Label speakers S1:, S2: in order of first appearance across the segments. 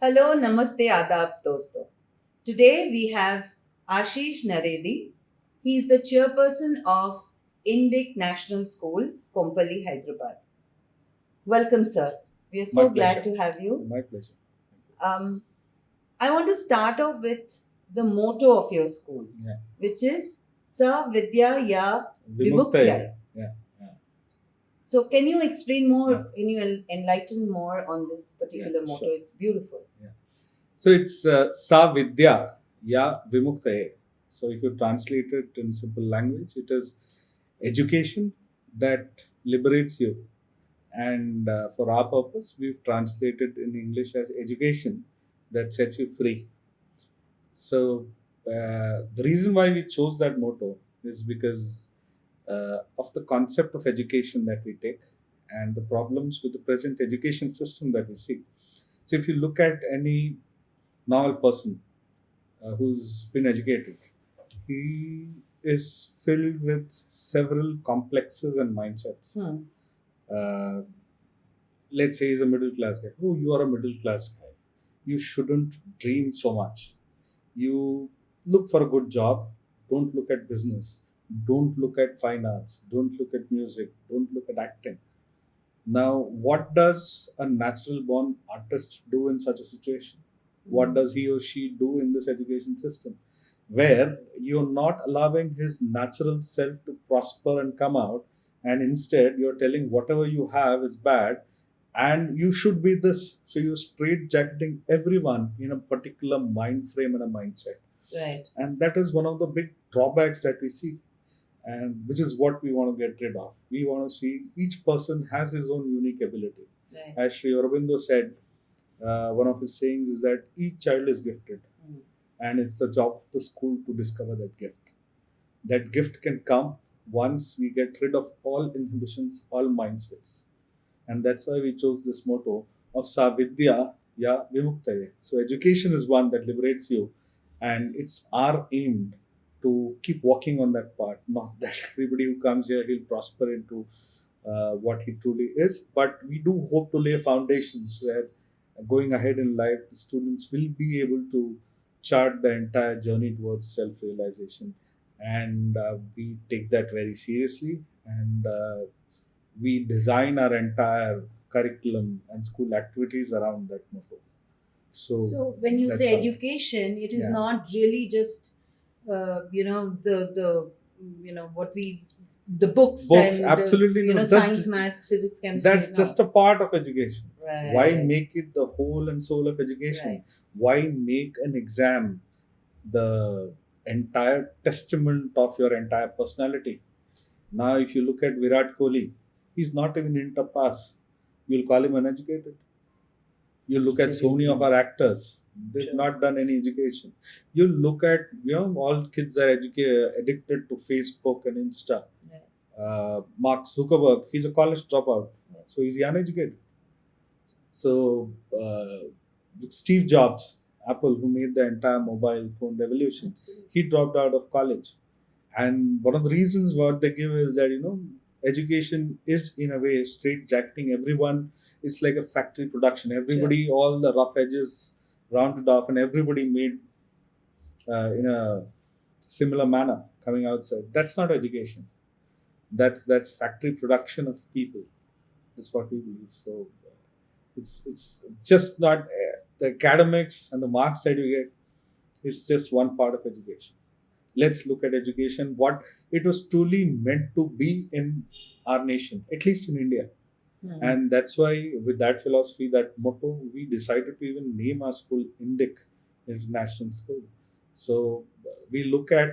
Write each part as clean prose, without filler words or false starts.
S1: Hello, Namaste, Adab, Dosto. Today we have Ashish Naredi. He is the chairperson of Indic National School, Kompally, Hyderabad. Welcome, sir. We are
S2: My
S1: so glad
S2: pleasure.
S1: to have you.
S2: My pleasure.
S1: Um, I want to start off with the motto of your school,
S2: Yeah.
S1: which is Sa Vidya Ya
S2: Vimuktaya.
S1: Vimuktya.
S2: Yeah. Yeah.
S1: So, can you explain more?
S2: Yeah.
S1: Can you enlighten more on this particular
S2: Yeah,
S1: motto?
S2: sure.
S1: It's beautiful.
S2: So it's Sa Vidya Ya Vimuktaya. So if you translate it in simple language, it is education that liberates you. And for our purpose, we've translated in English as education that sets you free. So the reason why we chose that motto is because of the concept of education that we take and the problems with the present education system that we see. So if you look at any normal person who's been educated, he is filled with several complexes and mindsets. Uh, let's say he's a middle class guy. Oh, you are a middle class guy. You shouldn't dream so much. You look for a good job. Don't look at business. Don't look at fine arts. Don't look at music. Don't look at acting. Now, what does a natural born artist do in such a situation? What does he or she do in this education system? Where you're not allowing his natural self to prosper and come out, and instead you're telling whatever you have is bad and you should be this. So you're straight jacketing everyone in a particular mind frame and a mindset.
S1: Right.
S2: And that is one of the big drawbacks that we see, and which is what we want to get rid of. We want to see each person has his own unique ability.
S1: Right.
S2: As Sri Aurobindo said, one of his sayings is that each child is gifted, and it's the job of the school to discover that gift. That gift can come once we get rid of all inhibitions, all mindsets. And that's why we chose this motto of Savidya Ya Vimuktaye. So education is one that liberates you, and it's our aim to keep walking on that path. Not that everybody who comes here will prosper into what he truly is, but we do hope to lay foundations where going ahead in life, the students will be able to chart the entire journey towards self-realization, and we take that very seriously, and we design our entire curriculum and school activities around that motto.
S1: So when you
S2: that's
S1: say
S2: how-
S1: education, it is
S2: Yeah.
S1: not really just the what we the books,
S2: Books,
S1: and
S2: absolutely no.
S1: science, maths, physics, chemistry.
S2: That's just a part of education.
S1: Right.
S2: Why make it the whole and soul of education?
S1: Right.
S2: Why make an exam the entire testament of your entire personality? Now, if you look at Virat Kohli, he's not even inter pass. You'll call him uneducated. You look at so many of our actors; they've
S1: Sure.
S2: not done any education. You look at all kids are addicted to Facebook and Insta. Mark Zuckerberg, he's a college dropout, so he's uneducated. So Steve Jobs, Apple, who made the entire mobile phone revolution, he dropped out of college. And one of the reasons what they give is that education is in a way straight jacketing everyone. It's like a factory production. Everybody, all the rough edges rounded off, and everybody made in a similar manner coming outside. That's not education. That's factory production of people. That's what we believe. So it's just not the academics and the marks that you get. It's just one part of education. Let's look at education, what it was truly meant to be in our nation, at least in India. And that's why, with that philosophy, that motto, we decided to even name our school Indic, International School. So we look at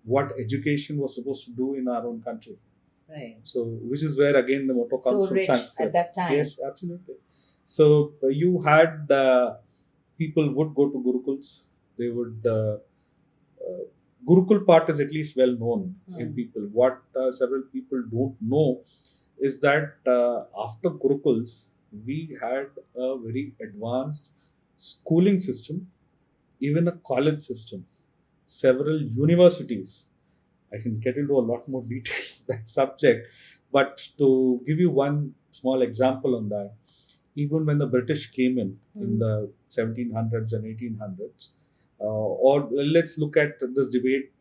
S2: what education was supposed to do in our own country.
S1: Right.
S2: So, which is where again the motto comes
S1: So
S2: from
S1: rich
S2: Sanskrit.
S1: at that time.
S2: Yes, absolutely. So you had people would go to gurukuls. They would Gurukul part is at least well known in people. What several people don't know is that after Gurukuls, we had a very advanced schooling system, even a college system, several universities. I can get into a lot more detail that subject, but to give you one small example on that, even when the British came in the 1700s and 1800s. Or let's look at this debate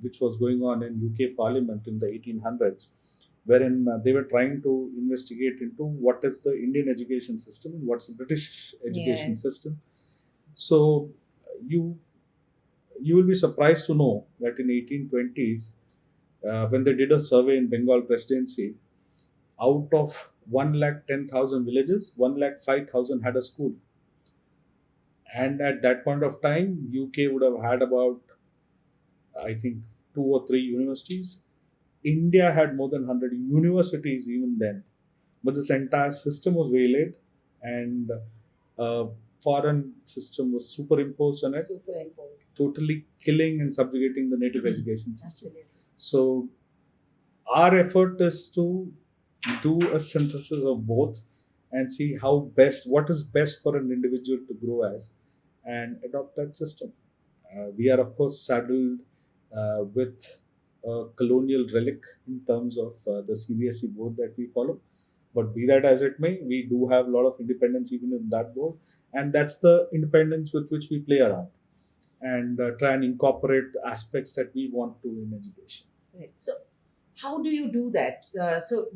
S2: which was going on in UK Parliament in the 1800s, wherein they were trying to investigate into what is the Indian education system and what's the British education
S1: Yes.
S2: system. So you you will be surprised to know that in 1820s, when they did a survey in Bengal Presidency, out of 1,10,000 villages, 1,05,000 had a school. And at that point of time, UK would have had about, I think, 2 or 3 universities. India had more than 100 universities even then. But this entire system was waylaid, and foreign system was superimposed on it,
S1: Superimposed.
S2: totally killing and subjugating the native education system.
S1: Absolutely.
S2: So our effort is to do a synthesis of both and see what is best for an individual to grow as and adopt that system. We are, of course, saddled with a colonial relic in terms of the CBSE board that we follow. But be that as it may, we do have a lot of independence even in that board. And that's the independence with which we play around and try and incorporate aspects that we want to in education.
S1: Right. So, how do you do that? So,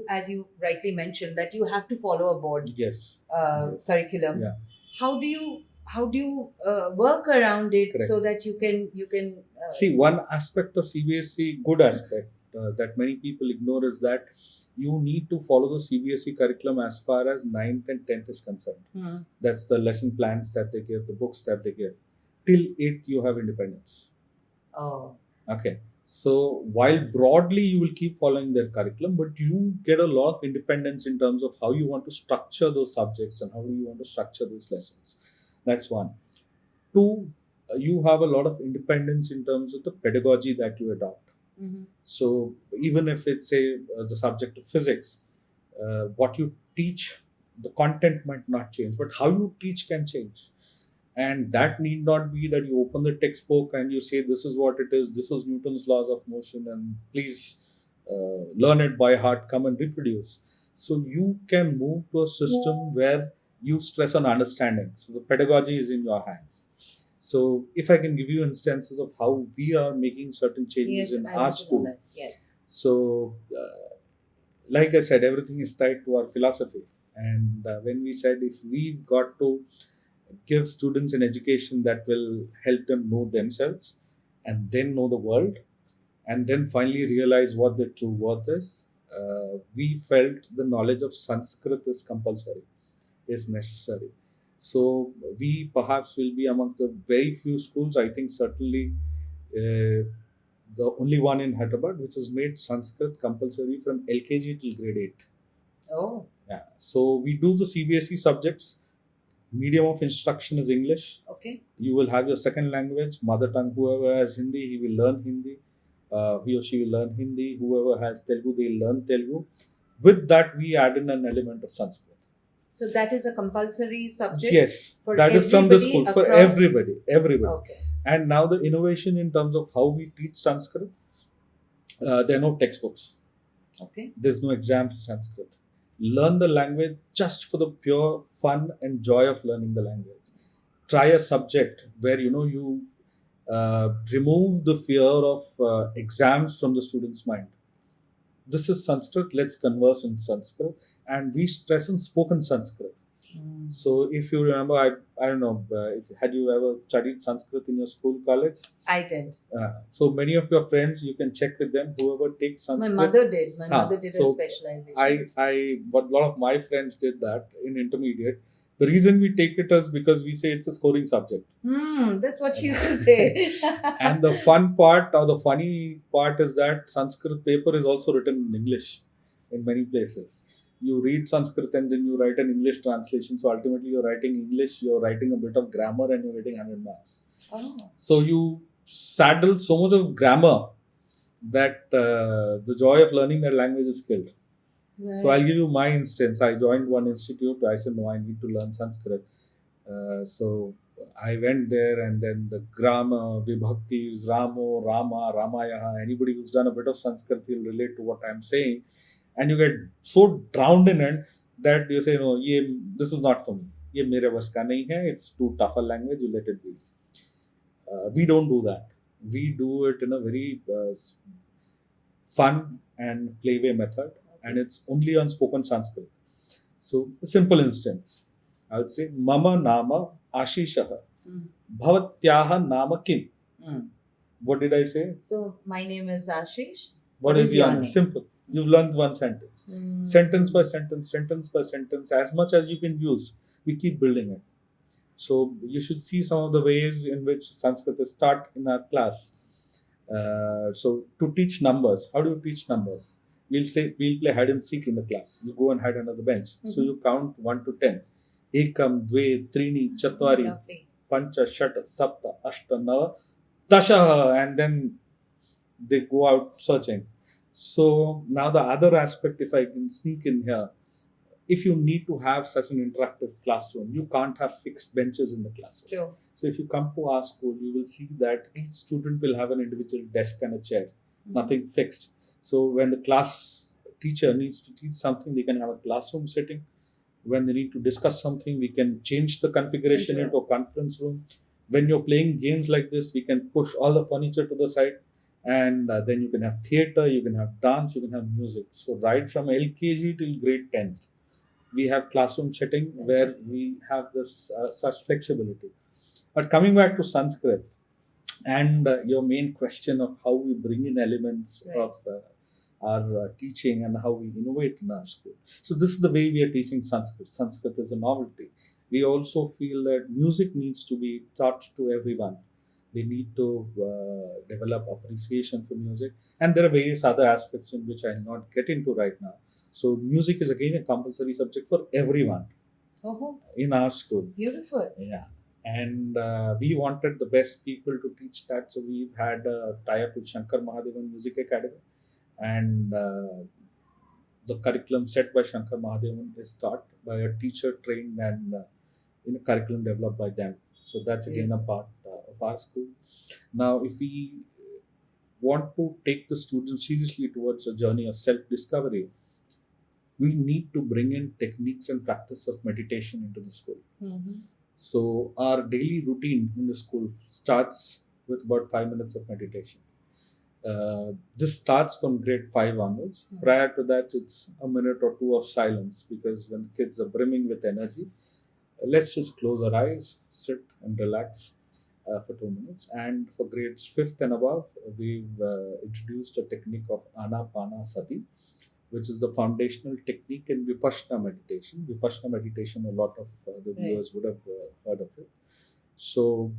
S1: as you rightly mentioned, that you have to follow a board
S2: Yes.
S1: curriculum.
S2: Yeah.
S1: How do you work around it
S2: Correct.
S1: so that you can
S2: See, one aspect of CBSE, good aspect that many people ignore is that you need to follow the CBSE curriculum as far as 9th and 10th is concerned. That's the lesson plans that they give, the books that they give. Till 8th, you have independence.
S1: Oh.
S2: Okay. So while broadly you will keep following their curriculum, but you get a lot of independence in terms of how you want to structure those subjects and how you want to structure those lessons. That's one. Two, you have a lot of independence in terms of the pedagogy that you adopt. So even if it's the subject of physics, what you teach, the content might not change, but how you teach can change. And that need not be that you open the textbook and you say, this is what it is, this is Newton's laws of motion, and please learn it by heart, come and reproduce. So you can move to a system where you stress on understanding. So the pedagogy is in your hands. So if I can give you instances of how we are making certain changes in our school.
S1: Yes.
S2: So like I said, everything is tied to our philosophy. And when we said if we've got to give students an education that will help them know themselves and then know the world and then finally realize what their true worth is, we felt the knowledge of Sanskrit is compulsory, is necessary. So we perhaps will be among the very few schools, I think certainly the only one in Hyderabad, which has made Sanskrit compulsory from LKG till grade 8.
S1: Oh.
S2: Yeah. So we do the CBSE subjects. Medium of instruction is English.
S1: Okay.
S2: You will have your second language, mother tongue. Whoever has Hindi, he will learn Hindi. He or she will learn Hindi. Whoever has Telugu, they'll learn Telugu. With that, we add in an element of Sanskrit.
S1: So that is a compulsory subject?
S2: Yes.
S1: For
S2: that is from the school.
S1: everybody
S2: For
S1: across-
S2: everybody. Everybody.
S1: Okay.
S2: And now the innovation in terms of how we teach Sanskrit, there are no textbooks.
S1: Okay.
S2: There's no exam for Sanskrit. Learn the language just for the pure fun and joy of learning the language. Try a subject where you remove the fear of exams from the student's mind. This is Sanskrit. Let's converse in Sanskrit, and we stress on spoken Sanskrit. So if you remember, I don't know, had you ever studied Sanskrit in your school, college?
S1: I did.
S2: So many of your friends, you can check with them. Whoever takes Sanskrit.
S1: My mother did. My mother did
S2: so
S1: a specialization.
S2: But a lot of my friends did that in intermediate. The reason we take it is because we say it's a scoring subject.
S1: That's what she used to say.
S2: And the fun part or the funny part is that Sanskrit paper is also written in English in many places. You read Sanskrit and then you write an English translation. So ultimately you're writing English, you're writing a bit of grammar, and you're getting 100 marks.
S1: Oh.
S2: So you saddle so much of grammar that the joy of learning that language is killed. Right. So I'll give you my instance. I joined one institute. I said, no, I need to learn Sanskrit. So I went there, and then the grammar, vibhaktis, Ramo, Rama, Ramaya. Anybody who's done a bit of Sanskrit will relate to what I'm saying. And you get so drowned in it that you say, no, this is not for me. ये मेरे बस का नहीं है. It's too tough a language. You let it be. We don't do that. We do it in a very fun and playway method, and it's only on spoken Sanskrit. So, a simple instance, I would say, Mama Nama Ashishah Bhavatyaha Nama Kim.
S1: Mm.
S2: What did I say?
S1: So, my name is Ashish.
S2: What is your name? Simple. You learned one sentence. Sentence by sentence, sentence by sentence, as much as you can use. We keep building it. So you should see some of the ways in which Sanskrit is taught in our class. So to teach numbers, how do you teach numbers? We'll play hide and seek in the class. You go and hide under the bench. So you count 1 to 10. Ekam, dve, trini, chatvari, pancha, shata, sapta, ashta, nava, dasha, and then they go out searching. So now the other aspect, if I can sneak in here, if you need to have such an interactive classroom, you can't have fixed benches in the classes.
S1: Sure.
S2: So if you come to our school, you will see that each student will have an individual desk and a chair, nothing fixed. So when the class teacher needs to teach something, they can have a classroom setting. When they need to discuss something, we can change the configuration into a conference room. When you're playing games like this, we can push all the furniture to the side, and then you can have theater, you can have dance, you can have music. So right from LKG till grade 10th, we have classroom setting where we have this such flexibility. But coming back to Sanskrit and your main question of how we bring in elements of our teaching and how we innovate in our school. So this is the way we are teaching Sanskrit. Sanskrit is a novelty. We also feel that music needs to be taught to everyone. They need to develop appreciation for music. And there are various other aspects in which I'll not get into right now. So music is again a compulsory subject for everyone in our school.
S1: Beautiful.
S2: Yeah. And we wanted the best people to teach that. So we've had a tie-up with Shankar Mahadevan Music Academy. And the curriculum set by Shankar Mahadevan is taught by a teacher trained and in a curriculum developed by them. So that's again a part of our school. Now, if we want to take the students seriously towards a journey of self-discovery, we need to bring in techniques and practice of meditation into the school. So our daily routine in the school starts with about 5 minutes of meditation. This starts from grade 5 onwards. Prior to that, it's a minute or two of silence, because when the kids are brimming with energy, let's just close our eyes, sit and relax for 2 minutes. And for grades 5th and above, we've introduced a technique of Anapanasati, which is the foundational technique in Vipassana meditation. Vipassana meditation, a lot of the viewers would have heard of it. So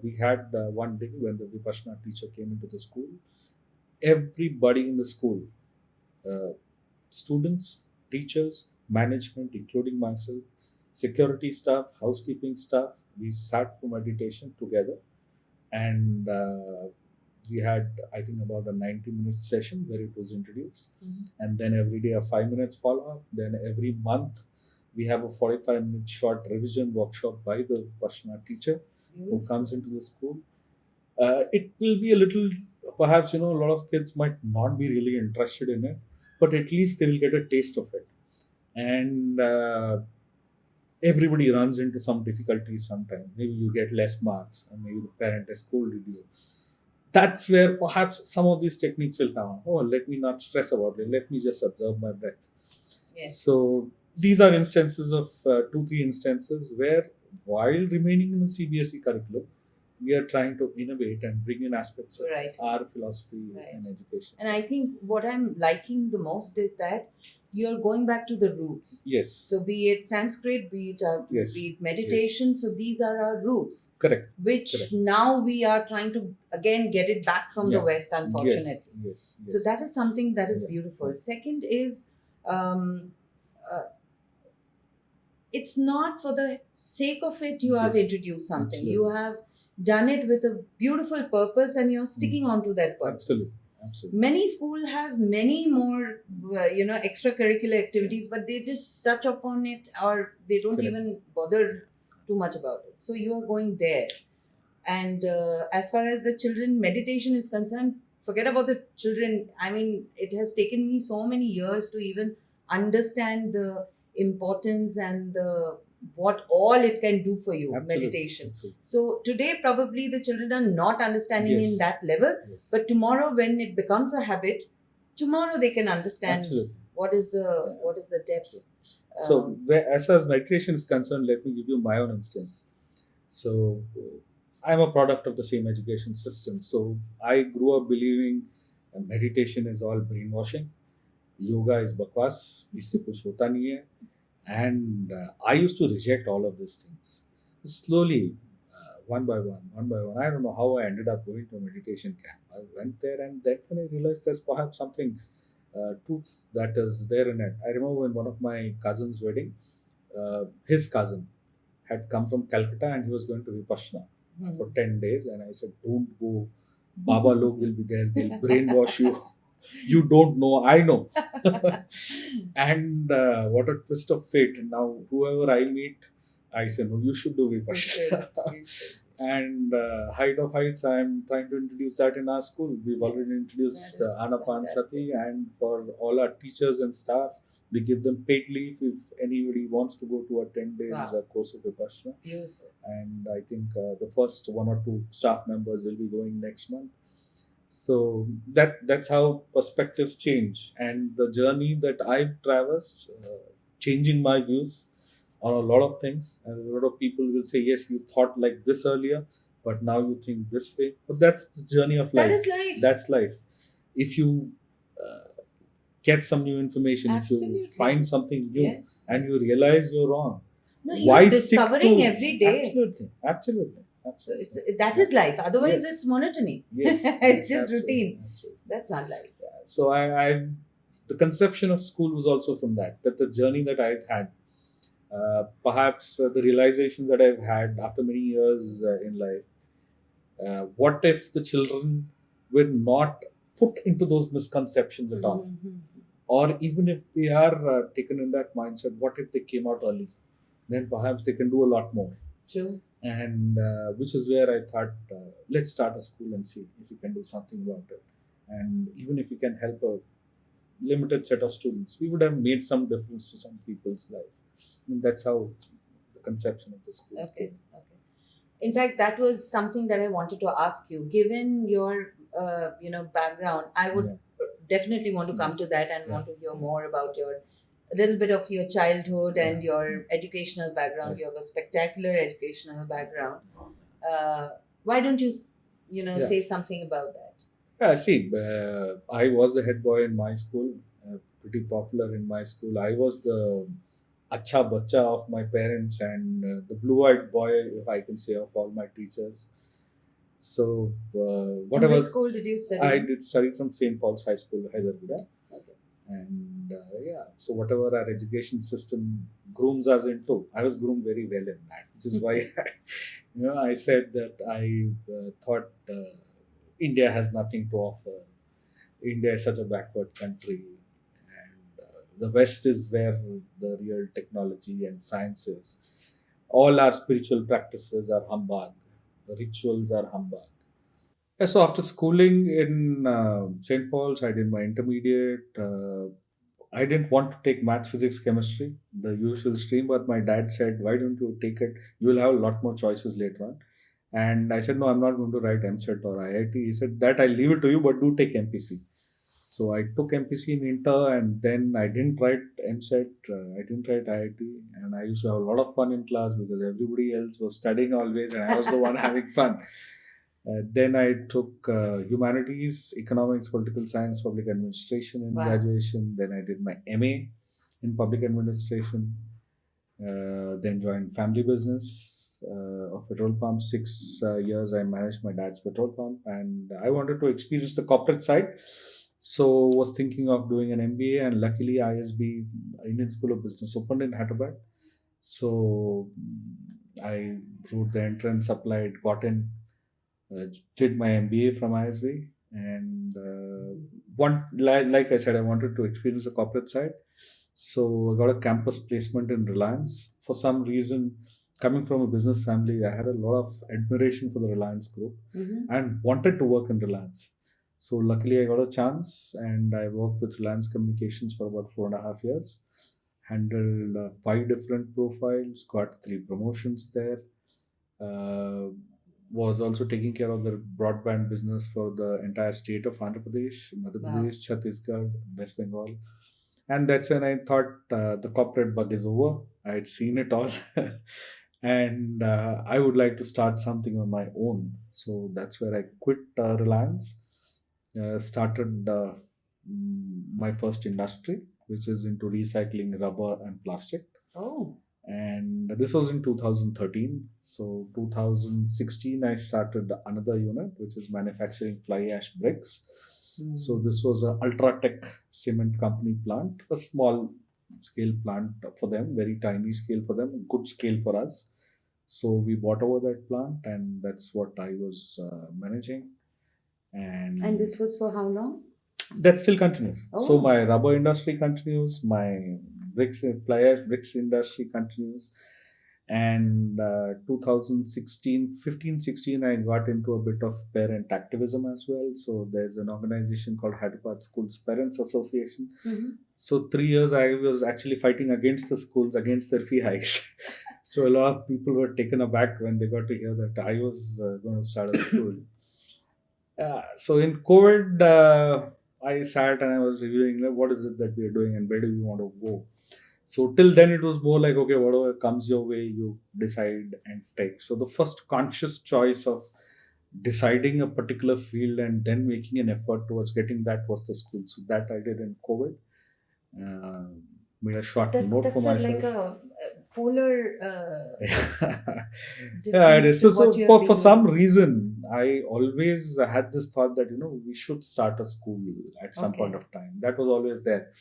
S2: we had one day when the Vipassana teacher came into the school. Everybody in the school, students, teachers, management, including myself, security staff, housekeeping staff, we sat for meditation together, and we had, I think, about a 90-minute session where it was introduced, and then every day a 5 minutes follow-up. Then every month we have a 45-minute short revision workshop by the Vipassana teacher who comes into the school. It will be a little, perhaps, a lot of kids might not be really interested in it, but at least they will get a taste of it. And everybody runs into some difficulties sometimes. Maybe you get less marks, or maybe the parent has scolded you. That's where perhaps some of these techniques will come. Oh, let me not stress about it. Let me just observe my breath.
S1: Yes.
S2: So these are instances of 2-3 instances where, while remaining in the CBSE curriculum, we are trying to innovate and bring in aspects of our philosophy and education.
S1: And I think what I'm liking the most is that you're going back to the roots.
S2: Yes.
S1: So be it Sanskrit, be it meditation. Yes. So these are our roots.
S2: Correct.
S1: Which now we are trying to again get it back from the West, unfortunately.
S2: Yes.
S1: So that is something that is beautiful. Second is, it's not for the sake of it you have introduced something.
S2: Absolutely.
S1: You have done it with a beautiful purpose, and you're sticking on to that purpose.
S2: Absolutely.
S1: Many schools have many more, extracurricular activities, but they just touch upon it, or they don't even bother too much about it. So you are going there. And as far as the children meditation is concerned, forget about the children. I mean, it has taken me so many years to even understand the importance and the what all it can do for you,
S2: Absolutely.
S1: meditation.
S2: Absolutely.
S1: So today probably the children are not understanding in
S2: Yes.
S1: that level,
S2: Yes.
S1: but tomorrow when it becomes a habit, tomorrow they can understand
S2: Absolutely.
S1: what is the
S2: Yeah.
S1: what is the depth.
S2: So, as far as meditation is concerned, let me give you my own instance. So, I'm a product of the same education system. So, I grew up believing meditation is all brainwashing, yoga is bakwas, इससे कुछ होता नहीं है. And I used to reject all of these things. Slowly, one by one, I don't know how I ended up going to a meditation camp. I went there, and that's when I realized there's perhaps something truth that is there in it. I remember in one of my cousin's wedding, his cousin had come from Calcutta and he was going to Vipassana for 10 days. And I said, don't go. Baba log will be there. They'll brainwash you. You don't know. I know. And what a twist of fate. Now, whoever I meet, I say, no, you should do Vipassana. And height of heights, I'm trying to introduce that in our school. We've already introduced Anapansati, and for all our teachers and staff, we give them paid leave if anybody wants to go to a 10 days course of Vipassana.
S1: Beautiful.
S2: And I think the first 1 or 2 staff members will be going next month. So that's how perspectives change, and the journey that I've traversed, changing my views on a lot of things. And a lot of people will say, yes, you thought like this earlier, but now you think this way. But that's the journey of life.
S1: That is life.
S2: That's life. If you get some new information,
S1: Absolutely.
S2: if you find something new,
S1: Yes.
S2: and you realize you're wrong,
S1: No,
S2: why
S1: you're
S2: stick
S1: discovering
S2: to-
S1: every day.
S2: Absolutely.
S1: So that is life. Otherwise,
S2: Yes.
S1: it's monotony.
S2: Yes.
S1: It's just
S2: Absolutely.
S1: routine.
S2: Absolutely.
S1: That's not life.
S2: So I the conception of school was also from that the journey that I've had, perhaps the realizations that I've had after many years in life. What if the children were not put into those misconceptions at all,
S1: Mhm.
S2: or even if they are taken in that mindset, what if they came out early? Then perhaps they can do a lot more.
S1: True.
S2: And which is where I thought, let's start a school and see if we can do something about it. And even if we can help a limited set of students, we would have made some difference to some people's life. And that's how the conception of the school
S1: Okay.
S2: came.
S1: Okay. In fact, that was something that I wanted to ask you. Given your background, I would definitely want to come to that and want to hear more about a little bit of your childhood and your educational background. You have a spectacular educational background. Why don't you say something about that?
S2: Yeah, see, I was the head boy in my school, pretty popular in my school. I was the acha bacha of my parents and the blue-eyed boy, if I can say, of all my teachers. So, whatever.
S1: In which school did you study?
S2: I did study from St. Paul's High School, Hyderabad.
S1: Okay.
S2: And so whatever our education system grooms us into, I was groomed very well in that, which is why I said that I thought India has nothing to offer. India is such a backward country, and the West is where the real technology and science is. All our spiritual practices are humbug, rituals are humbug. Yeah, so after schooling in St. Paul's, I did my intermediate. I didn't want to take maths, physics, chemistry, the usual stream, but my dad said, "Why don't you take it? You will have a lot more choices later on." And I said, "No, I'm not going to write MSET or IIT." He said, "That I'll leave it to you, but do take MPC." So I took MPC in Inter, and then I didn't write MSET, I didn't write IIT, and I used to have a lot of fun in class because everybody else was studying always, and I was the one having fun. Then I took humanities, economics, political science, public administration in graduation. Then I did my MA in public administration. Then joined family business of petrol pump. 6 years I managed my dad's petrol pump, and I wanted to experience the corporate side. So was thinking of doing an MBA, and luckily ISB, Indian School of Business, opened in Hyderabad. So I wrote the entrance, applied, got in. Did my MBA from ISB, and like I said, I wanted to experience the corporate side. So I got a campus placement in Reliance. For some reason, coming from a business family, I had a lot of admiration for the Reliance group and wanted to work in Reliance. So luckily, I got a chance, and I worked with Reliance Communications for about 4.5 years. handled 5 different profiles, got 3 promotions there. Uh, was also taking care of the broadband business for the entire state of Andhra Pradesh, Madhya
S1: Wow.
S2: Pradesh, Chhattisgarh, West Bengal. And that's when I thought the corporate bug is over. I had seen it all. And I would like to start something on my own. So that's where I quit Reliance, started my first industry, which is into recycling rubber and plastic.
S1: Oh.
S2: And this was in 2013. So 2016, I started another unit, which is manufacturing fly ash bricks. So this was a Ultratech cement company plant, a small scale plant for them, very tiny scale for them, good scale for us. So we bought over that plant, and that's what I was managing.
S1: And this was for how long?
S2: That still continues. So
S1: Oh.
S2: my rubber industry continues, my bricks, fly ash bricks industry continues. And 2016, 15, 16, I got into a bit of parent activism as well. So there's an organization called Hyderabad Schools Parents Association.
S1: Mm-hmm.
S2: So 3 years I was actually fighting against the schools, against their fee hikes. So a lot of people were taken aback when they got to hear that I was going to start a school. So in COVID, I sat and I was reviewing like, what is it that we are doing and where do we want to go. So till then it was more like, okay, whatever comes your way, you decide and take. So the first conscious choice of deciding a particular field and then making an effort towards getting that was the school. So that I did in COVID. Uh, Made a short note for
S1: That's like
S2: myself.
S1: a polar
S2: Yeah, it
S1: difference
S2: is. So,
S1: to what
S2: so
S1: you have
S2: for
S1: been
S2: some
S1: doing.
S2: reason, I always had this thought that we should start a school at some point
S1: Okay.
S2: of time. That was always there.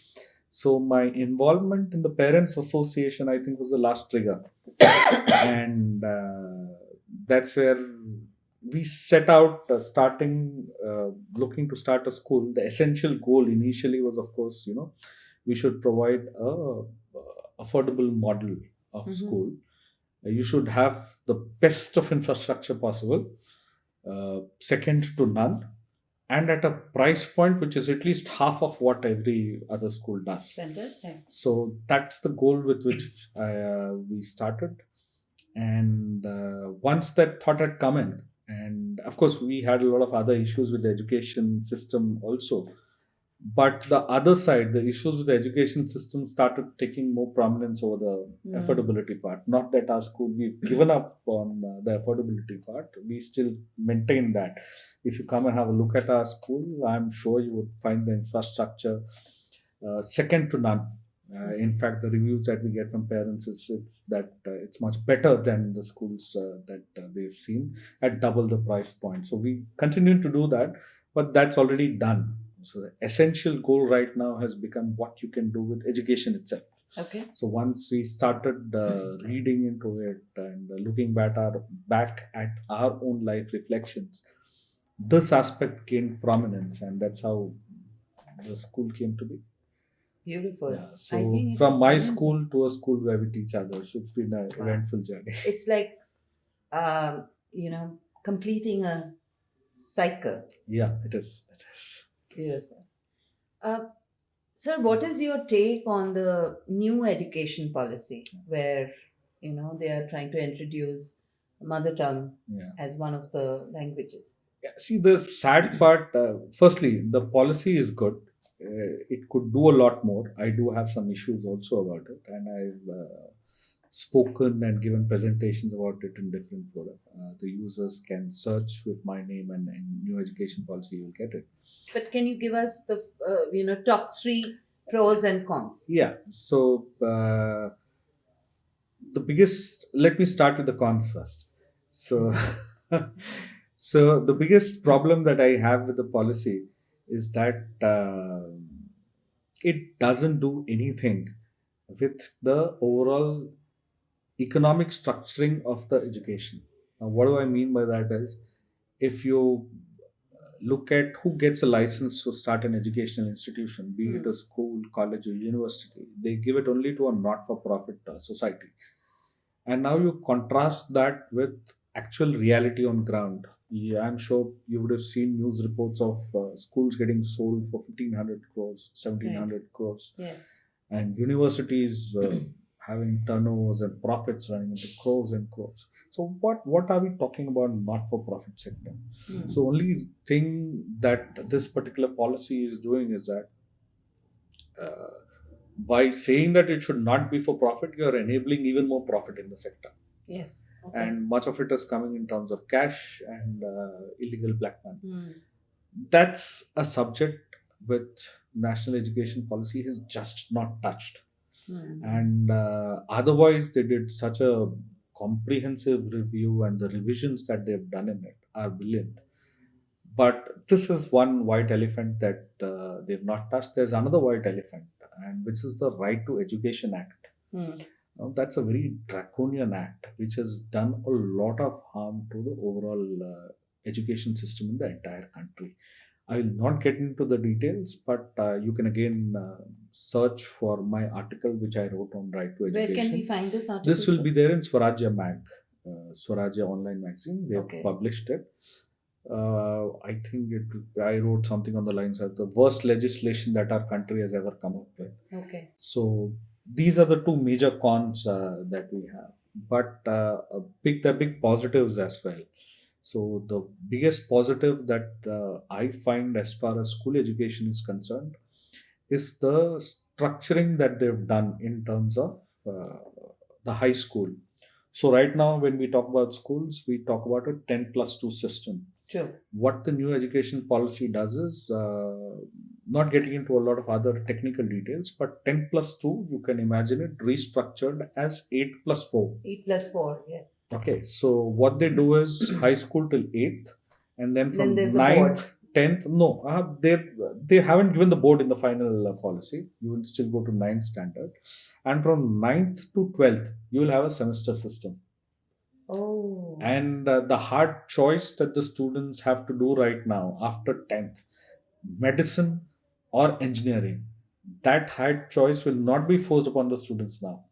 S2: So my involvement in the parents association, I think, was the last trigger, and that's where we set out starting looking to start a school. The essential goal initially was, of course, we should provide a affordable model of
S1: Mhm.
S2: school. You should have the best of infrastructure possible, second to none, and at a price point which is at least half of what every other school does.
S1: Fantastic.
S2: So that's the goal with which we started. And once that thought had come in, and of course, we had a lot of other issues with the education system also. But the other side, the issues with the education system started taking more prominence over the affordability part. Not that our school, we've given up on the affordability part. We still maintain that. If you come and have a look at our school, I'm sure you would find the infrastructure second to none. In fact, the reviews that we get from parents is it's much better than the schools that they've seen at double the price point. So we continue to do that, but that's already done. So the essential goal right now has become what you can do with education itself.
S1: Okay.
S2: So once we started reading into it and looking back at our own life reflections, this aspect gained prominence, and that's how the school came to be.
S1: Beautiful.
S2: Yeah.
S1: I
S2: So
S1: think it's
S2: from my
S1: amazing.
S2: school to a school where we teach others, it's been an
S1: Wow.
S2: eventful journey.
S1: It's like, completing a cycle.
S2: Yeah, it is. It is.
S1: Beautiful. Sir, what is your take on the new education policy where, they are trying to introduce mother tongue
S2: Yeah.
S1: as one of the languages?
S2: Yeah, see, the sad part, firstly, the policy is good. It could do a lot more. I do have some issues also about it, and I've spoken and given presentations about it in different fora. The users can search with my name and new education policy, you'll get it.
S1: But can you give us the, top three pros and cons?
S2: Yeah. So let me start with the cons first. So, so the biggest problem that I have with the policy is that it doesn't do anything with the overall economic structuring of the education. Now, what do I mean by that is, if you look at who gets a license to start an educational institution, be it a school, college, or university, they give it only to a not-for-profit society. And now you contrast that with actual reality on ground. Yeah, I'm sure you would have seen news reports of schools getting sold for 1,500 crores, 1,700 crores.
S1: Yes.
S2: and universities having turnovers and profits running into crores and crores. So what are we talking about not-for-profit sector? So only thing that this particular policy is doing is that uh, by saying that it should not be for profit, you are enabling even more profit in the sector.
S1: Yes. Okay.
S2: And much of it is coming in terms of cash and illegal black money. That's a subject which national education policy has just not touched. And otherwise, they did such a comprehensive review, and the revisions that they've done in it are brilliant. But this is one white elephant that they've not touched. There's another white elephant, and which is the Right to Education Act. Now, that's a very draconian act which has done a lot of harm to the overall education system in the entire country. I will not get into the details, but you can again search for my article which I wrote on right to education.
S1: Where can we find this article?
S2: This will be there in Swarajya Mag, Swarajya online magazine. They have published it. I think I wrote something on the lines of the worst legislation that our country has ever come up with.
S1: Okay.
S2: So these are the two major cons that we have, but the big positives as well. So the biggest positive that I find as far as school education is concerned is the structuring that they've done in terms of the high school. So right now, when we talk about schools, we talk about a 10+2 system.
S1: True.
S2: What the new education policy does is, not getting into a lot of other technical details, but 10+2, you can imagine it restructured as 8+4.
S1: 8+4, yes.
S2: Okay, so what they do is high school till 8th, and then from
S1: there's a
S2: 9th, 10th, no, they haven't given the board in the final policy. You will still go to 9th standard, and from 9th to 12th, you will have a semester system.
S1: Oh.
S2: And the hard choice that the students have to do right now after 10th, medicine or engineering, that hard choice will not be forced upon the students now.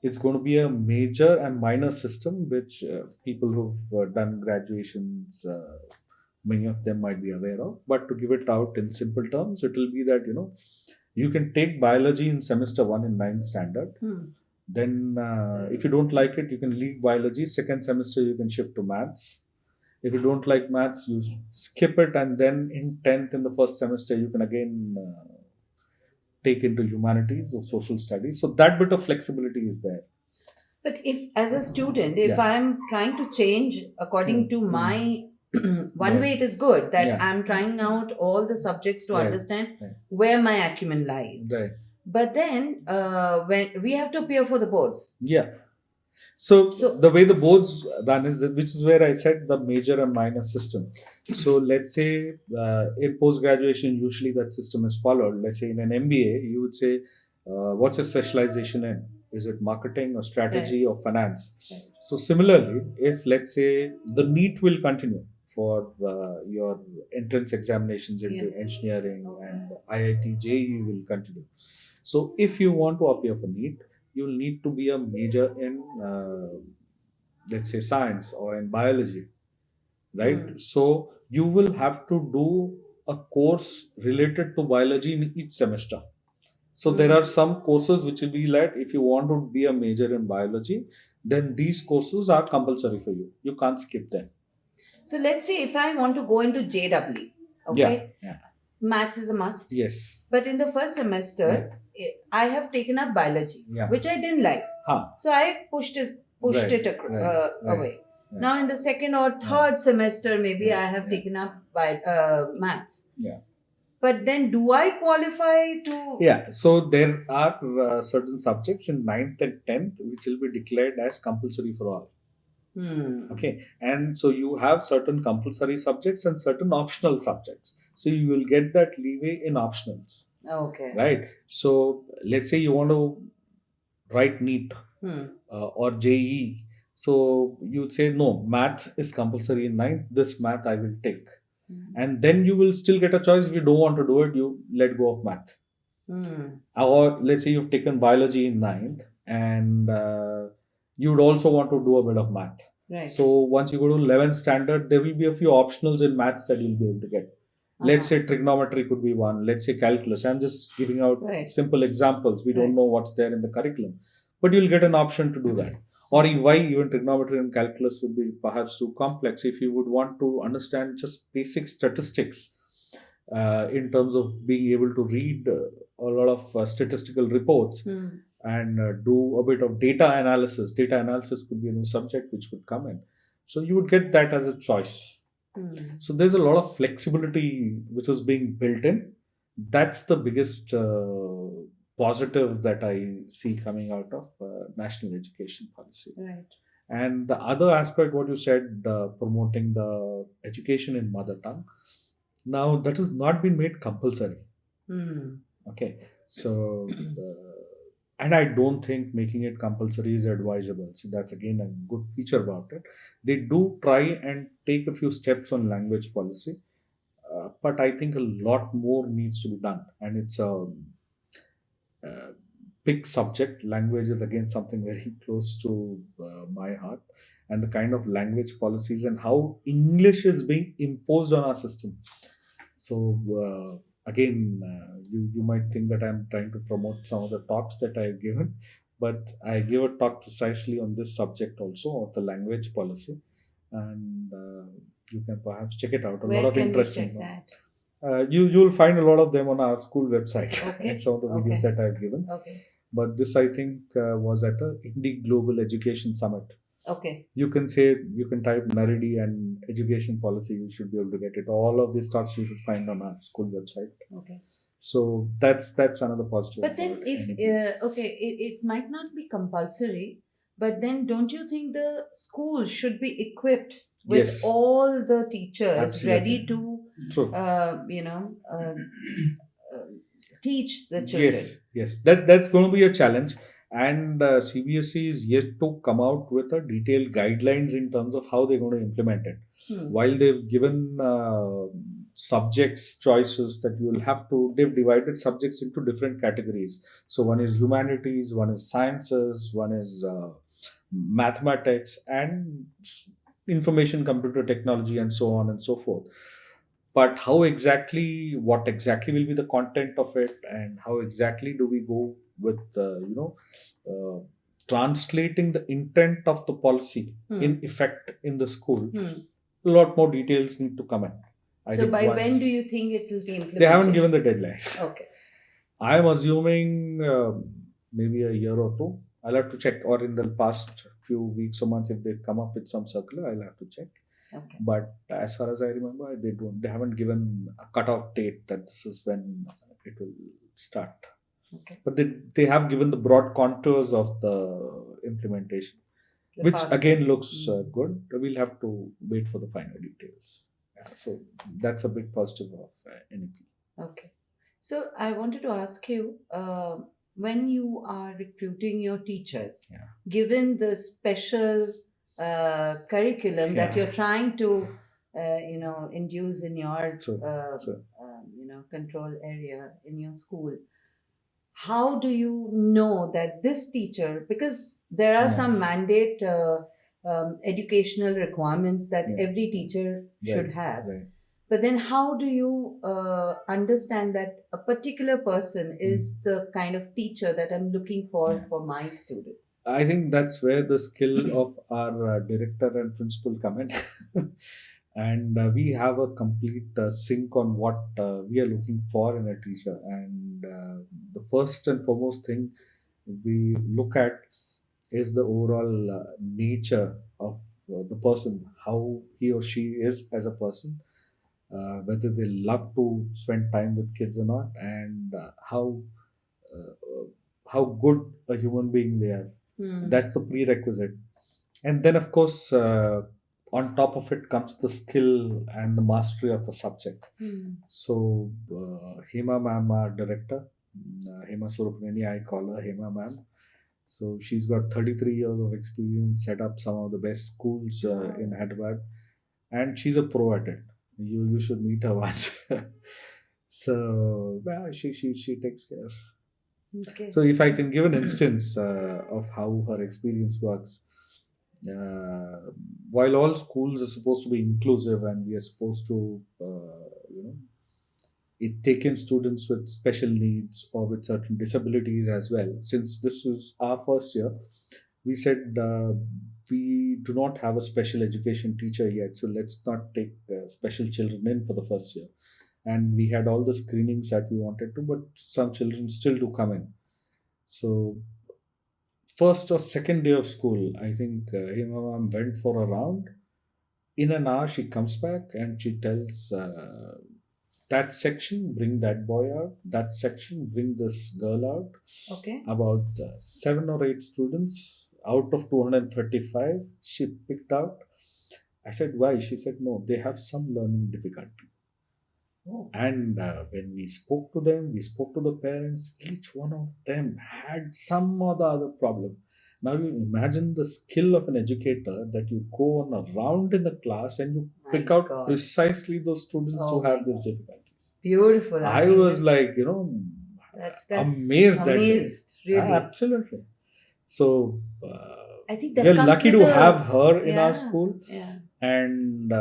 S2: It's going to be a major and minor system, which people who've done graduations, many of them might be aware of. But to give it out in simple terms, it will be that, you can take biology in semester 1 in 9th standard. Then if you don't like it, you can leave biology. Second semester, you can shift to maths. If you don't like maths, you skip it. And then in 10th, in the first semester, you can again take into humanities or social studies. So that bit of flexibility is there.
S1: But if, as a student, if I'm trying to change according to my one way, it is good that I'm trying out all the subjects to understand where my acumen lies.
S2: Right.
S1: But then when we have to appear for the boards.
S2: Yeah. So the way the boards run is which is where I said the major and minor system. So let's say in post-graduation, usually that system is followed. Let's say in an MBA, you would say, what's your specialization in? Is it marketing or strategy or finance? Right. So similarly, if let's say the NEET will continue for your entrance examinations into engineering and IIT JEE will continue. So if you want to appear for NEET, you will need to be a major in, let's say, science or in biology, right? So you will have to do a course related to biology in each semester. So there are some courses which will be like, if you want to be a major in biology, then these courses are compulsory for you. You can't skip them.
S1: So let's say if I want to go into JEE, okay? Yeah. Maths is a must.
S2: Yes.
S1: But in the first semester, I have taken up biology, which I didn't like. So I pushed it away. Right. Now in the second or third semester, maybe I have taken up maths. Yeah. But then do I qualify to...
S2: Yeah. So there are certain subjects in 9th and 10th which will be declared as compulsory for all. Okay. And so you have certain compulsory subjects and certain optional subjects. So you will get that leeway in optionals.
S1: Okay.
S2: Right. So let's say you want to write NEET or JEE. So you'd say, no, math is compulsory in 9th. This math I will take. And then you will still get a choice. If you don't want to do it, you let go of math. Or let's say you've taken biology in 9th and you would also want to do a bit of math.
S1: Right.
S2: So once you go to 11th standard, there will be a few optionals in maths that you'll be able to get. Let's say trigonometry could be one. Let's say calculus. I'm just giving out
S1: Right.
S2: simple examples. We don't
S1: Right.
S2: know what's there in the curriculum, but you'll get an option to do that. Or why even trigonometry and calculus would be perhaps too complex. If you would want to understand just basic statistics in terms of being able to read a lot of statistical reports and do a bit of data analysis. Data analysis could be a new subject which would come in. So you would get that as a choice. So there's a lot of flexibility which is being built in. That's the biggest positive that I see coming out of national education policy.
S1: Right.
S2: And the other aspect, what you said, promoting the education in mother tongue. Now that has not been made compulsory. Okay, so and I don't think making it compulsory is advisable. So that's again a good feature about it. They do try and take a few steps on language policy, but I think a lot more needs to be done, and it's a big subject. Language is again something very close to my heart, and the kind of language policies and how English is being imposed on our system. So again, you might think that I'm trying to promote some of the talks that I've given, but I give a talk precisely on this subject also of the language policy, and you can perhaps check it out. A
S1: Where
S2: lot of
S1: can we
S2: interesting.
S1: check that?
S2: You'll find a lot of them on our school website
S1: Okay.
S2: and some of the videos that I've given.
S1: Okay.
S2: But this I think was at a Indic Global Education Summit.
S1: Okay.
S2: You can type Naredi and education policy, you should be able to get it. All of these talks you should find on our school website.
S1: Okay.
S2: So that's another positive.
S1: But then if it might not be compulsory, but then don't you think the school should be equipped with
S2: Yes.
S1: all the teachers
S2: Absolutely.
S1: ready to
S2: True.
S1: teach the children?
S2: Yes. That's going to be a challenge. And CBSE is yet to come out with a detailed guidelines in terms of how they're going to implement it. While they've given subjects choices that you will have to, they've divided subjects into different categories. So one is humanities, one is sciences, one is mathematics, and information computer technology, and so on and so forth. But what exactly will be the content of it, and how exactly do we go with translating the intent of the policy in effect in the school? A lot more details need to come in.
S1: So by when do you think it will be implemented?
S2: They haven't given the deadline.
S1: Okay.
S2: I am assuming maybe a year or two. I'll have to check, or in the past few weeks or months, if they've come up with some circular, I'll have to check.
S1: Okay.
S2: But as far as I remember, they haven't given a cutoff date that this is when it will start.
S1: Okay.
S2: But they have given the broad contours of the implementation, which again looks good. We'll have to wait for the final details. Yeah, so that's a big positive of N.E.P.
S1: Okay. So I wanted to ask you, when you are recruiting your teachers, given the special curriculum that you're trying to induce in your control area in your school, how do you know that this teacher, because there are some mandate educational requirements that every teacher should have, but then how do you understand that a particular person is the kind of teacher that I'm looking for my students?
S2: I think that's where the skill of our director and principal come in. And we have a complete sync on what we are looking for in a teacher. And the first and foremost thing we look at is the overall nature of the person, how he or she is as a person, whether they love to spend time with kids or not, and how good a human being they are. That's the prerequisite. And then, of course, on top of it comes the skill and the mastery of the subject. So, Hema ma'am, our director, Hema Surupneni, I call her Hema ma'am. So, she's got 33 years of experience, set up some of the best schools in Hyderabad, and she's a pro at it. You should meet her once. So, she takes care.
S1: Okay.
S2: So, if I can give an instance of how her experience works, while all schools are supposed to be inclusive and we are supposed to it taken students with special needs or with certain disabilities as well. Since this was our first year, we said we do not have a special education teacher yet, so let's not take special children in for the first year. And we had all the screenings that we wanted to, but some children still do come in. So first or second day of school, I think Hima went for a round. In an hour, she comes back and she tells that section, bring that boy out. That section, bring this girl out.
S1: Okay.
S2: About 7 or 8 students out of 235, she picked out. I said, why? She said, no, they have some learning difficulty.
S1: Oh.
S2: And when we spoke to them, we spoke to the parents, each one of them had some or the other problem. Now you imagine the skill of an educator that you go on a round in the class and you
S1: My
S2: pick out
S1: God.
S2: precisely those students
S1: Oh
S2: who have
S1: my
S2: these
S1: God.
S2: difficulties.
S1: Beautiful.
S2: I
S1: mean,
S2: was
S1: that's-
S2: like,
S1: that's
S2: amazed that day.
S1: amazed, really.
S2: Absolutely. So
S1: I think
S2: we
S1: that
S2: are
S1: comes
S2: lucky
S1: with
S2: to
S1: the-
S2: have her in
S1: Yeah,
S2: our school.
S1: yeah.
S2: And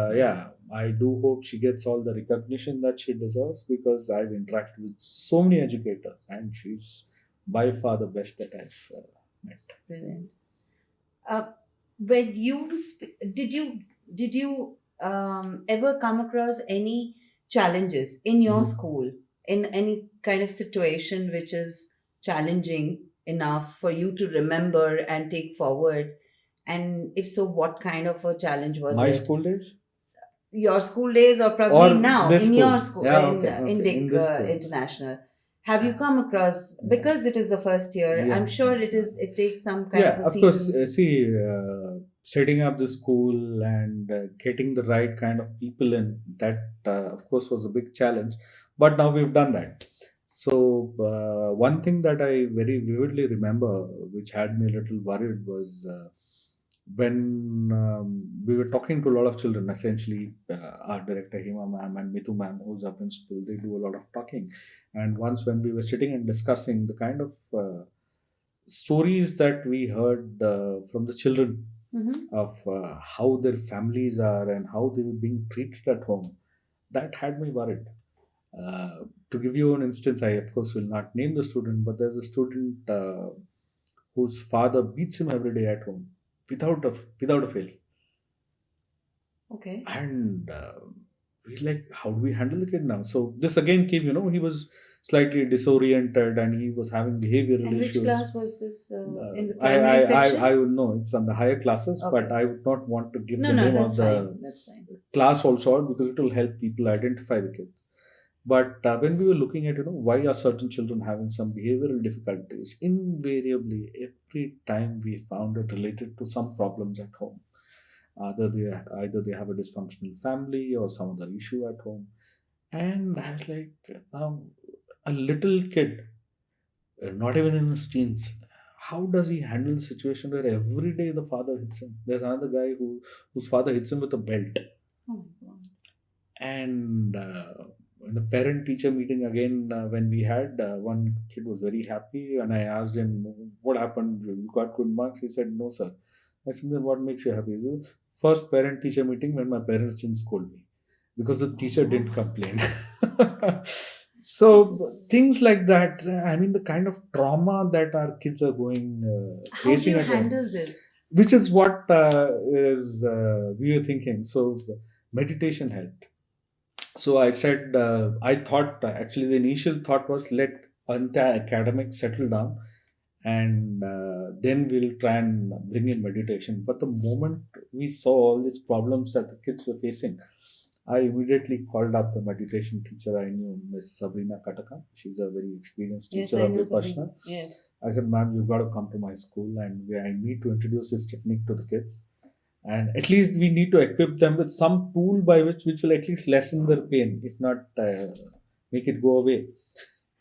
S2: I do hope she gets all the recognition that she deserves, because I've interacted with so many educators and she's by far the best that I've met.
S1: Brilliant. When you did you ever come across any challenges in your
S2: Mhm.
S1: school, in any kind of situation which is challenging enough for you to remember and take forward? And if so, what kind of a challenge was
S2: My
S1: it?
S2: school days?
S1: Your school days, or probably
S2: Or
S1: now
S2: this
S1: in your
S2: school?
S1: school,
S2: Yeah,
S1: in
S2: okay, okay.
S1: Indic
S2: In this school.
S1: International? Have you come across,
S2: Yeah.
S1: because it is the first year,
S2: Yeah.
S1: I'm sure it takes some kind
S2: Yeah,
S1: of a
S2: of course.
S1: season.
S2: Setting up the school and getting the right kind of people in, that of course was a big challenge, but now we've done that. So one thing that I very vividly remember, which had me a little worried, was when we were talking to a lot of children. Essentially, our director Hima ma'am and Mitu ma'am, who's up in school, they do a lot of talking. And once when we were sitting and discussing the kind of stories that we heard from the children
S1: Mhm.
S2: of how their families are and how they were being treated at home, that had me worried. To give you an instance, I of course will not name the student, but there's a student whose father beats him every day at home without a fail.
S1: Okay.
S2: And we're like, how do we handle the kid now? So this again came, he was slightly disoriented and he was having behavioral
S1: And which
S2: issues.
S1: class was this? In the
S2: I
S1: primary sections?
S2: I would know it's on the higher classes, but
S1: Okay.
S2: I would not want to give
S1: No,
S2: the
S1: no,
S2: name
S1: that's
S2: of the
S1: fine. That's fine.
S2: class also out, because it will help people identify the kids. But when we were looking at, why are certain children having some behavioral difficulties, invariably every time we found it related to some problems at home. Either they have a dysfunctional family or some other issue at home. And I was like, now a little kid, not even in his teens, how does he handle the situation where every day the father hits him? There's another guy whose father hits him with a belt.
S1: Oh, God.
S2: And in the parent teacher meeting again, when we had, one kid was very happy, and I asked him, what happened? You got good marks? He said, no, sir. I said, then what makes you happy? He said, first parent teacher meeting when my parents didn't scold me, because the teacher didn't complain. So things like that. I mean, the kind of trauma that our kids are going
S1: How do
S2: facing
S1: you
S2: at home,
S1: handle this?
S2: which is what is we were thinking. So meditation helped. So I said, I thought, actually the initial thought was, let entire academic settle down, and then we'll try and bring in meditation. But the moment we saw all these problems that the kids were facing, I immediately called up the meditation teacher I knew, Miss Sabrina Kataka. She's a very experienced
S1: Yes,
S2: teacher
S1: I
S2: of
S1: know something.
S2: Vipassana.
S1: Yes.
S2: I said, ma'am, you've got to come to my school, and I need to introduce this technique to the kids. And at least we need to equip them with some tool by which will at least lessen their pain, if not make it go away.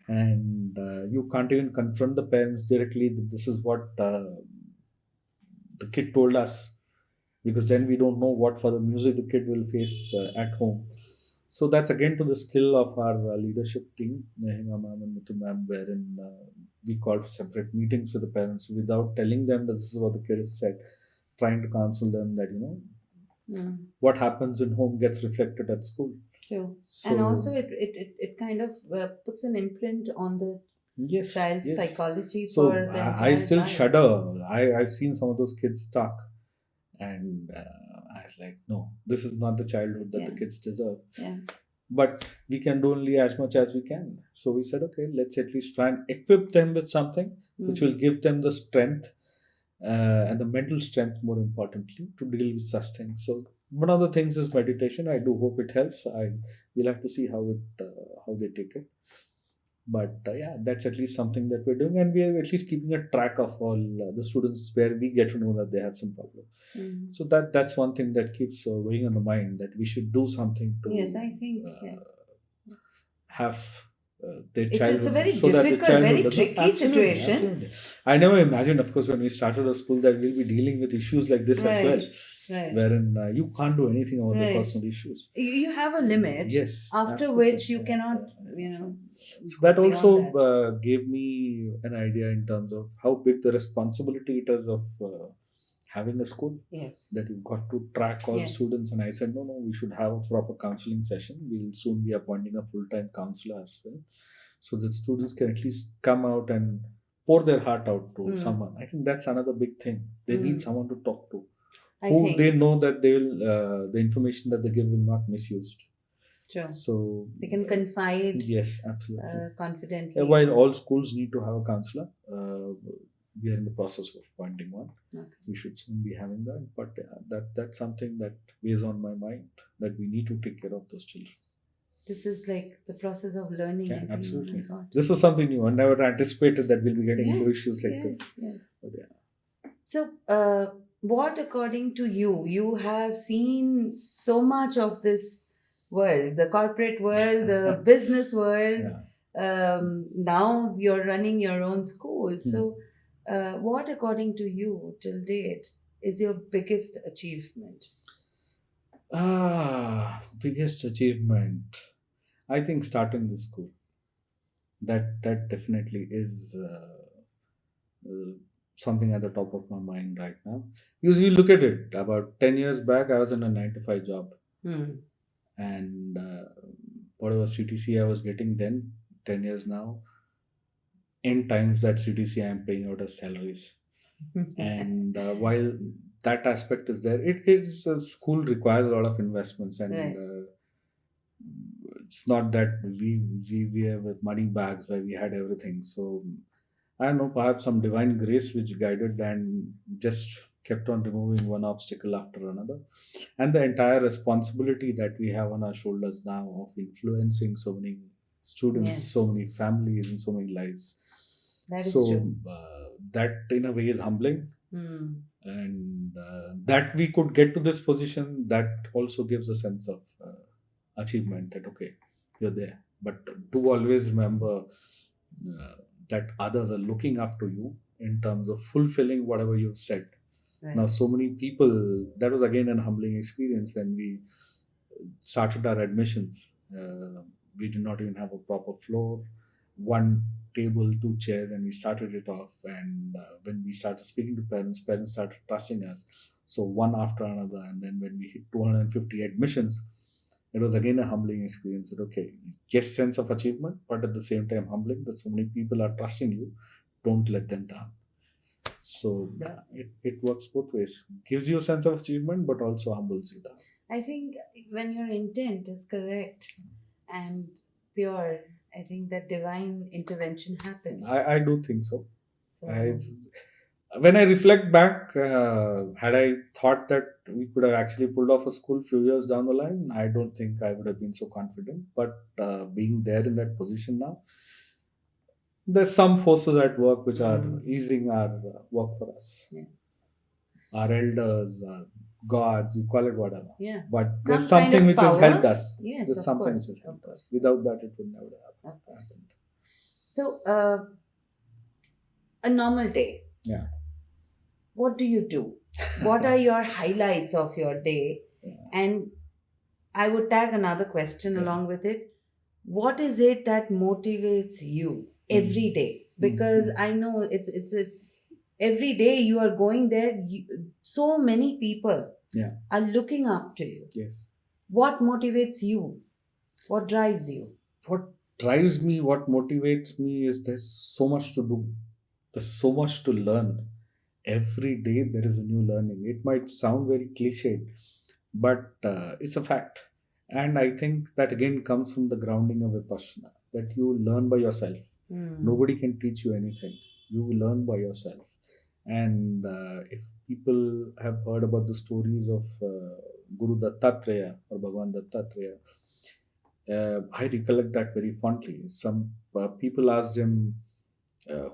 S2: And you can't even confront the parents directly that this is what the kid told us, because then we don't know what further music the kid will face at home. So that's again to the skill of our leadership team, Hima ma'am and Mitu ma'am, wherein we call for separate meetings with the parents without telling them that this is what the kid has said, trying to counsel them that
S1: Mm.
S2: what happens in home gets reflected at school.
S1: True. And also,
S2: So
S1: it kind of puts an imprint on the
S2: yes,
S1: child's
S2: yes.
S1: psychology
S2: So
S1: for the
S2: I
S1: entire
S2: still
S1: life.
S2: shudder. I've seen some of those kids talk, and I was like, no, this is not the childhood that the
S1: Yeah.
S2: kids deserve.
S1: Yeah.
S2: But we can do only as much as we can. So we said, okay, let's at least try and equip them with something which will
S1: Mm.
S2: give them the strength and the mental strength, more importantly, to deal with such things. So one of the things is meditation. I do hope it helps. I will have to see how they take it. But yeah, that's at least something that we're doing, and we are at least keeping a track of all the students where we get to know that they have some problem.
S1: Mm.
S2: So that's one thing that keeps weighing on the mind, that we should do something
S1: Yes,
S2: to
S1: I think, yes.
S2: have their
S1: It's a
S2: childhood,
S1: very
S2: so that the
S1: difficult,
S2: childhood
S1: very
S2: does not.
S1: tricky
S2: Absolutely,
S1: situation.
S2: absolutely. I never imagined, of course, when we started a school, that we'll be dealing with issues like this as well,
S1: Right. Right.
S2: wherein you can't do anything about their
S1: Right.
S2: personal issues.
S1: You have a limit
S2: Yes,
S1: after
S2: absolutely.
S1: which you cannot, you know,
S2: So
S1: go
S2: that
S1: beyond
S2: also
S1: that.
S2: gave me an idea in terms of how big the responsibility it is of having a school,
S1: Yes.
S2: that you've got to track all
S1: Yes.
S2: students. And I said, no, we should have a proper counseling session. We'll soon be appointing a full-time counselor as well, so that students can at least come out and pour their heart out to someone. I think that's another big thing. They need someone to talk to,
S1: I
S2: who they
S1: think.
S2: know that they will, the information that they give will not misused.
S1: True.
S2: So
S1: They can confide
S2: yes, absolutely.
S1: confidently.
S2: While all schools need to have a counselor, we are in the process of appointing one.
S1: Okay.
S2: We should soon be having that. But that's something that weighs on my mind, that we need to take care of those children.
S1: This is like the process of learning,
S2: Yeah,
S1: I think.
S2: absolutely.
S1: Oh my God.
S2: This was something new. I never anticipated that we'll be getting into
S1: Yes,
S2: issues like
S1: yes,
S2: this.
S1: yes.
S2: But yeah.
S1: So, what, according to you, you have seen so much of this world, the corporate world, the business world.
S2: Yeah.
S1: Now you're running your own school.
S2: Hmm.
S1: So, what, according to you, till date, is your biggest achievement?
S2: Biggest achievement. I think starting this school. That definitely is something at the top of my mind right now. Because you look at it, about 10 years back, I was in a 9 to 5 job,
S1: Hmm.
S2: and whatever CTC I was getting then, 10 years now, in times that CTC I am paying out as salaries. And while that aspect is there, it is school requires a lot of investments, and
S1: Right.
S2: it's not that we have with money bags where we had everything. So I don't know, perhaps some divine grace which guided and just kept on removing one obstacle after another, and the entire responsibility that we have on our shoulders now of influencing so many students, so
S1: Yes.
S2: many families, and so many lives.
S1: That is
S2: So
S1: true.
S2: that in a way is humbling,
S1: Hmm.
S2: and that we could get to this position, that also gives a sense of achievement, that okay, you're there. But do always remember uh, that others are looking up to you in terms of fulfilling whatever you've said.
S1: Right.
S2: Now so many people, that was again an humbling experience when we started our admissions. We did not even have a proper floor, one table, two chairs, and we started it off. And when we started speaking to parents, parents started trusting us. So one after another, and then when we hit 250 admissions, it was again a humbling experience. That okay, yes, sense of achievement, but at the same time humbling that so many people are trusting you. Don't let them down. So yeah, it works both ways. Gives you a sense of achievement, but also humbles you down.
S1: I think when your intent is correct and pure, I think that divine intervention happens.
S2: I do think so.
S1: So,
S2: When I reflect back, had I thought that we could have actually pulled off a school few years down the line, I don't think I would have been so confident. But being there in that position now, there's some forces at work which are easing our work for us.
S1: Yeah.
S2: Our elders, our gods, you call it whatever.
S1: Yeah.
S2: But
S1: Some
S2: there's
S1: kind
S2: something
S1: of
S2: which has
S1: power.
S2: helped us.
S1: Yes,
S2: There's
S1: of
S2: something
S1: course,
S2: which has
S1: of
S2: helped
S1: course.
S2: us. Without that, it would never have
S1: Of course.
S2: happened.
S1: So, a normal day,
S2: Yeah.
S1: what do you do? What are your highlights of your day?
S2: Yeah.
S1: And I would tag another question
S2: Yeah.
S1: along with it. What is it that motivates you every day? Because I know it's a every day you are going there. So many people
S2: Yeah.
S1: are looking up to you.
S2: Yes.
S1: What motivates you? What drives you?
S2: What drives me, what motivates me is there's so much to do. There's so much to learn. Every day there is a new learning. It might sound very cliched, but it's a fact. And I think that again comes from the grounding of Vipassana, that you learn by yourself. Nobody can teach you anything. You learn by yourself. And if people have heard about the stories of Guru Dattatreya or Bhagavan Dattatreya, I recollect that very fondly. Some people asked him,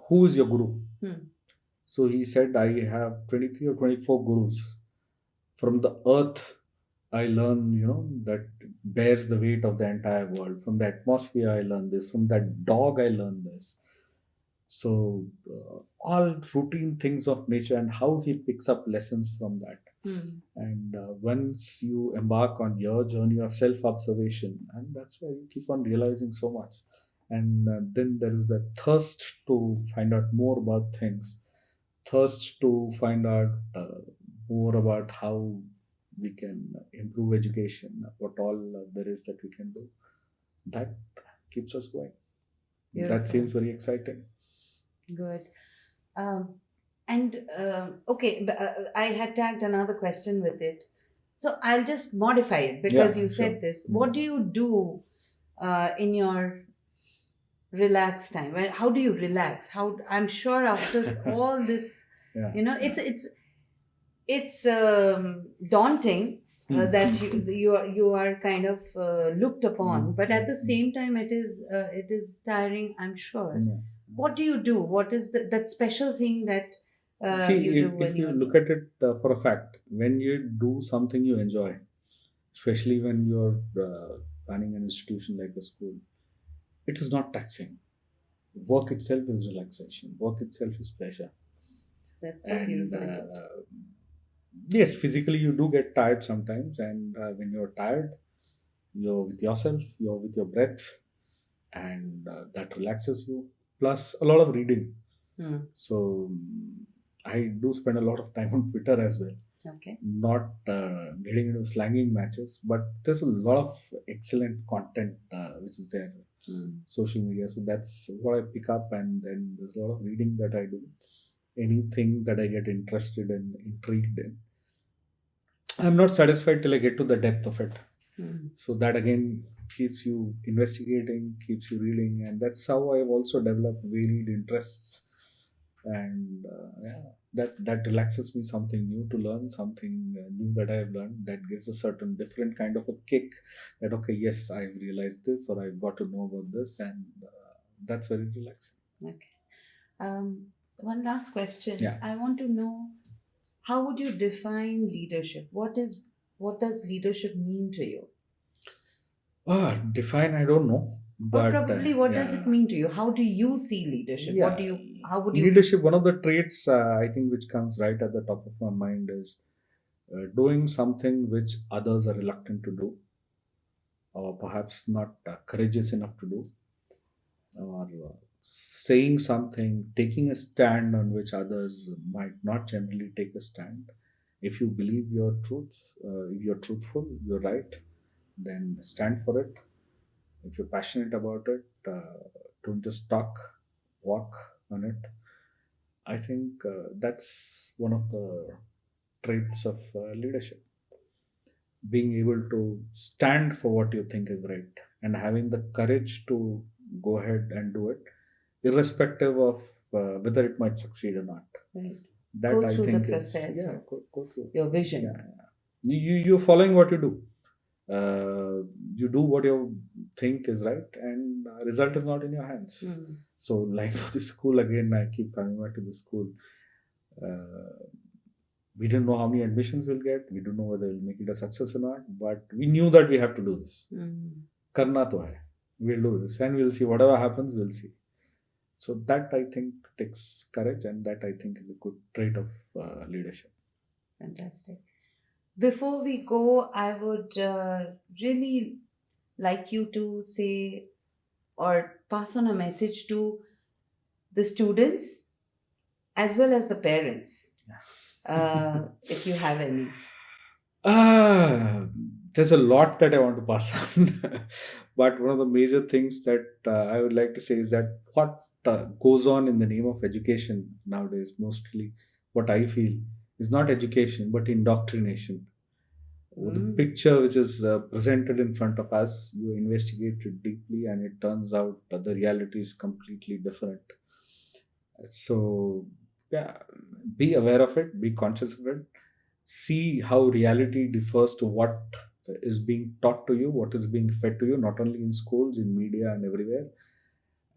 S2: who is your guru? So he said, I have 23 or 24 gurus. From the earth, I learn, that bears the weight of the entire world. From the atmosphere, I learn this. From that dog, I learn this. So, all routine things of nature and how he picks up lessons from that. And once you embark on your journey of self observation, and that's where you keep on realizing so much. And then there is the thirst to find out more about things, thirst to find out more about how we can improve education, what all there is that we can do. That keeps us going.
S1: Beautiful.
S2: That seems very exciting.
S1: Good. Okay, I had tagged another question with it. So I'll just modify it because
S2: Yeah,
S1: you said
S2: sure.
S1: this. What do you do in your relaxed time? How do you relax? I'm sure after all this,
S2: Yeah.
S1: it's daunting that you are kind of looked upon, but at the same time it is tiring, I'm sure.
S2: Yeah.
S1: What do you do? What is that special thing that
S2: See,
S1: you do when
S2: if you
S1: you're
S2: look at it for a fact, when you do something you enjoy, especially when you're running an institution like a school, it is not taxing. Work itself is relaxation. Work itself is pleasure.
S1: That's so
S2: And
S1: beautiful.
S2: yes, physically you do get tired sometimes, and when you're tired, you're with yourself, you're with your breath, and that relaxes you. Plus, a lot of reading. So I do spend a lot of time on Twitter as well.
S1: Okay.
S2: Not getting into slanging matches, but there's a lot of excellent content which is there, social media. So that's what I pick up, and then there's a lot of reading that I do. Anything that I get interested in, intrigued in, I'm not satisfied till I get to the depth of it. So that again keeps you investigating, keeps you reading, and that's how I've also developed varied interests. And that relaxes me. Something new to learn, something new that I've learned, that gives a certain different kind of a kick. That okay, yes, I've realized this, or I've got to know about this, and that's very relaxing.
S1: Okay. One last question.
S2: Yeah.
S1: I want to know, how would you define leadership? What does leadership mean to you?
S2: Define, I don't know,
S1: Or
S2: but
S1: probably what does it mean to you? How do you see leadership?
S2: Yeah.
S1: How would you
S2: Leadership, one of the traits I think which comes right at the top of my mind is doing something which others are reluctant to do, or perhaps not courageous enough to do, or saying something, taking a stand on which others might not generally take a stand. If you believe your truth, if you're truthful, you're right, then stand for it. If you're passionate about it, don't just talk, walk on it. I think that's one of the traits of leadership. Being able to stand for what you think is right, and having the courage to go ahead and do it, irrespective of whether it might succeed or not.
S1: Right.
S2: That
S1: Go
S2: I
S1: through the
S2: think
S1: process
S2: is,
S1: of
S2: go through.
S1: your vision.
S2: Yeah. You're following what you do. You do what you think is right, and result is not in your hands. So, like for the school again, I keep coming back to the school. We didn't know how many admissions we'll get. We don't know whether we'll make it a success or not. But we knew that we have to do this. Karna to hai. We'll do this, and we'll see. Whatever happens, we'll see. So that I think takes courage, and that I think is a good trait of leadership.
S1: Fantastic. Before we go, I would really like you to say or pass on a message to the students as well as the parents, if you have any.
S2: There's a lot that I want to pass on, But one of the major things that I would like to say is that what goes on in the name of education nowadays, mostly what I feel, is not education but indoctrination. The
S1: Mm.
S2: picture which is presented in front of us, you investigate it deeply, and it turns out that the reality is completely different. So, yeah, be aware of it, be conscious of it, see how reality differs to what is being taught to you, what is being fed to you, not only in schools, in media, and everywhere.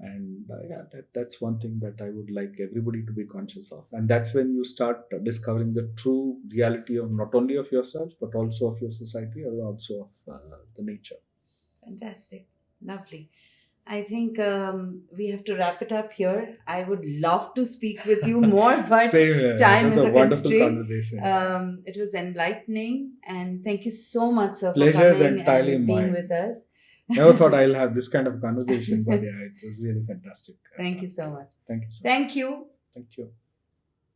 S2: And yeah, that's one thing that I would like everybody to be conscious of. And that's when you start discovering the true reality of not only of yourself, but also of your society, or also of the nature.
S1: Fantastic. Lovely. I think we have to wrap it up here. I would love to speak with you more, but
S2: Same here. It
S1: time
S2: was
S1: is
S2: a
S1: a
S2: wonderful
S1: constraint.
S2: conversation.
S1: It was enlightening, and thank you so much, sir, for
S2: Pleasure is
S1: coming
S2: entirely
S1: and being
S2: mine.
S1: with us.
S2: Never thought I'll have this kind of conversation, but yeah, it was really fantastic.
S1: Thank you so much.
S2: Thank you so much.
S1: Thank you.
S2: Thank you.